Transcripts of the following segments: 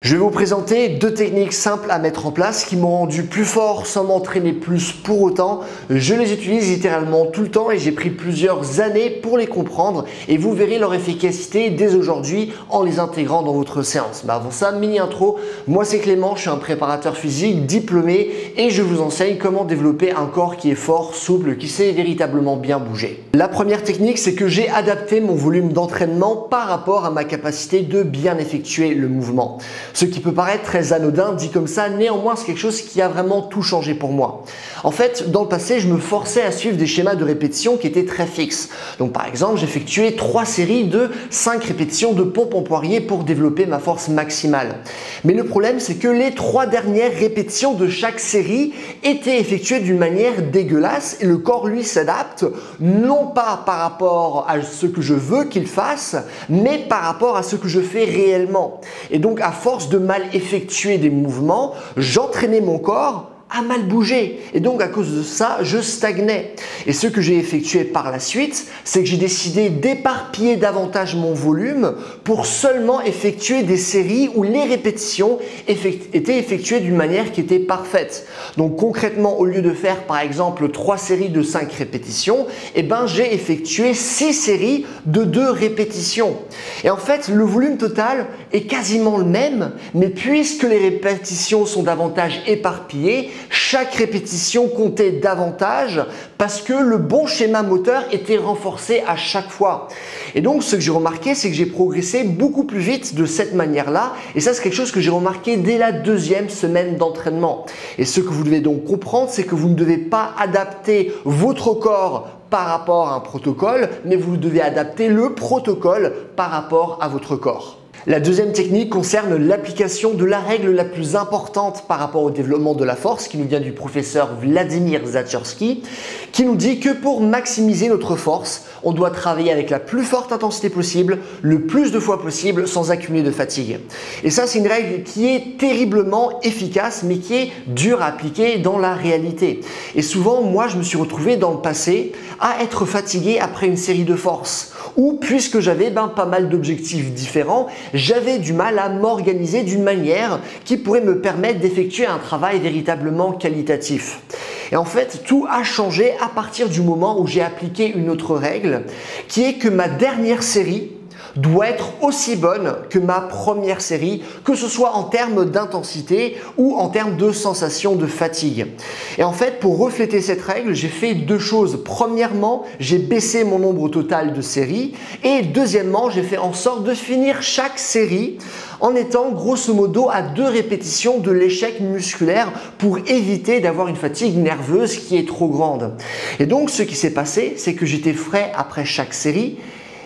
Je vais vous présenter deux techniques simples à mettre en place qui m'ont rendu plus fort sans m'entraîner plus pour autant. Je les utilise littéralement tout le temps et j'ai pris plusieurs années pour les comprendre et vous verrez leur efficacité dès aujourd'hui en les intégrant dans votre séance. Mais avant ça, mini intro, moi c'est Clément, je suis un préparateur physique diplômé et je vous enseigne comment développer un corps qui est fort, souple, qui sait véritablement bien bouger. La première technique, c'est que j'ai adapté mon volume d'entraînement par rapport à ma capacité de bien effectuer le mouvement. Ce qui peut paraître très anodin dit comme ça, néanmoins c'est quelque chose qui a vraiment tout changé pour moi. En fait, dans le passé, je me forçais à suivre des schémas de répétition qui étaient très fixes. Donc par exemple, j'effectuais 3 séries de 5 répétitions de pompe en poirier pour développer ma force maximale. Mais le problème, c'est que les 3 dernières répétitions de chaque série étaient effectuées d'une manière dégueulasse et le corps lui s'adapte non pas par rapport à ce que je veux qu'il fasse, mais par rapport à ce que je fais réellement. Et donc à force de mal effectuer des mouvements, j'entraînais mon corps à mal bouger et donc à cause de ça je stagnais. Et ce que j'ai effectué par la suite, c'est que j'ai décidé d'éparpiller davantage mon volume pour seulement effectuer des séries où les répétitions étaient effectuées d'une manière qui était parfaite. Donc concrètement, au lieu de faire par exemple 3 séries de 5 répétitions, j'ai effectué 6 séries de 2 répétitions. Et en fait, le volume total est quasiment le même, mais puisque les répétitions sont davantage éparpillées, chaque répétition comptait davantage parce que le bon schéma moteur était renforcé à chaque fois. Et donc ce que j'ai remarqué, c'est que j'ai progressé beaucoup plus vite de cette manière-là et ça c'est quelque chose que j'ai remarqué dès la 2e semaine d'entraînement. Et ce que vous devez donc comprendre, c'est que vous ne devez pas adapter votre corps par rapport à un protocole, mais vous devez adapter le protocole par rapport à votre corps. La deuxième technique concerne l'application de la règle la plus importante par rapport au développement de la force qui nous vient du professeur Vladimir Zatsiorsky qui nous dit que pour maximiser notre force, on doit travailler avec la plus forte intensité possible, le plus de fois possible sans accumuler de fatigue. Et ça, c'est une règle qui est terriblement efficace mais qui est dure à appliquer dans la réalité. Et souvent, moi, je me suis retrouvé dans le passé à être fatigué après une série de forces ou puisque j'avais pas mal d'objectifs différents, j'avais du mal à m'organiser d'une manière qui pourrait me permettre d'effectuer un travail véritablement qualitatif. Et en fait, tout a changé à partir du moment où j'ai appliqué une autre règle qui est que ma dernière série doit être aussi bonne que ma première série, que ce soit en termes d'intensité ou en termes de sensation de fatigue. Et en fait, pour refléter cette règle, j'ai fait deux choses. Premièrement, j'ai baissé mon nombre total de séries et deuxièmement, j'ai fait en sorte de finir chaque série en étant grosso modo à 2 répétitions de l'échec musculaire pour éviter d'avoir une fatigue nerveuse qui est trop grande. Et donc, ce qui s'est passé, c'est que j'étais frais après chaque série.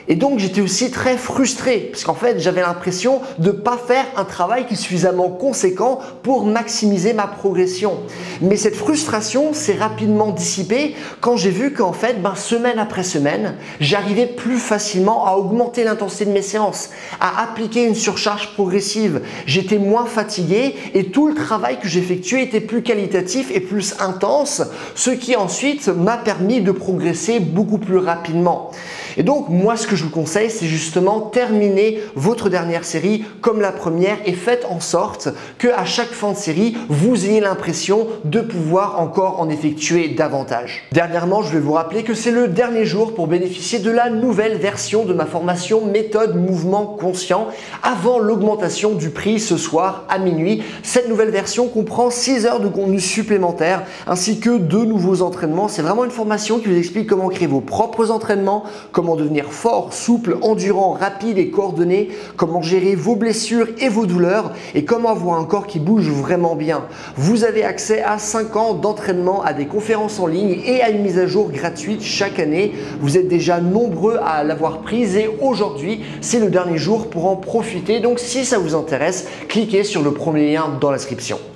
Et donc j'étais aussi très frustré parce qu'en fait j'avais l'impression de ne pas faire un travail qui est suffisamment conséquent pour maximiser ma progression. Mais cette frustration s'est rapidement dissipée quand j'ai vu qu'en fait semaine après semaine, j'arrivais plus facilement à augmenter l'intensité de mes séances, à appliquer une surcharge progressive. J'étais moins fatigué et tout le travail que j'effectuais était plus qualitatif et plus intense, ce qui ensuite m'a permis de progresser beaucoup plus rapidement. Et donc moi ce que je vous conseille, c'est justement terminer votre dernière série comme la première et faites en sorte qu'à chaque fin de série, vous ayez l'impression de pouvoir encore en effectuer davantage. Dernièrement, je vais vous rappeler que c'est le dernier jour pour bénéficier de la nouvelle version de ma formation méthode mouvement conscient avant l'augmentation du prix ce soir à minuit. Cette nouvelle version comprend 6 heures de contenu supplémentaire ainsi que 2 nouveaux entraînements. C'est vraiment une formation qui vous explique comment créer vos propres entraînements, comment devenir fort, souple, endurant, rapide et coordonné, comment gérer vos blessures et vos douleurs et comment avoir un corps qui bouge vraiment bien. Vous avez accès à 5 ans d'entraînement, à des conférences en ligne et à une mise à jour gratuite chaque année. Vous êtes déjà nombreux à l'avoir prise et aujourd'hui, c'est le dernier jour pour en profiter. Donc si ça vous intéresse, cliquez sur le premier lien dans la description.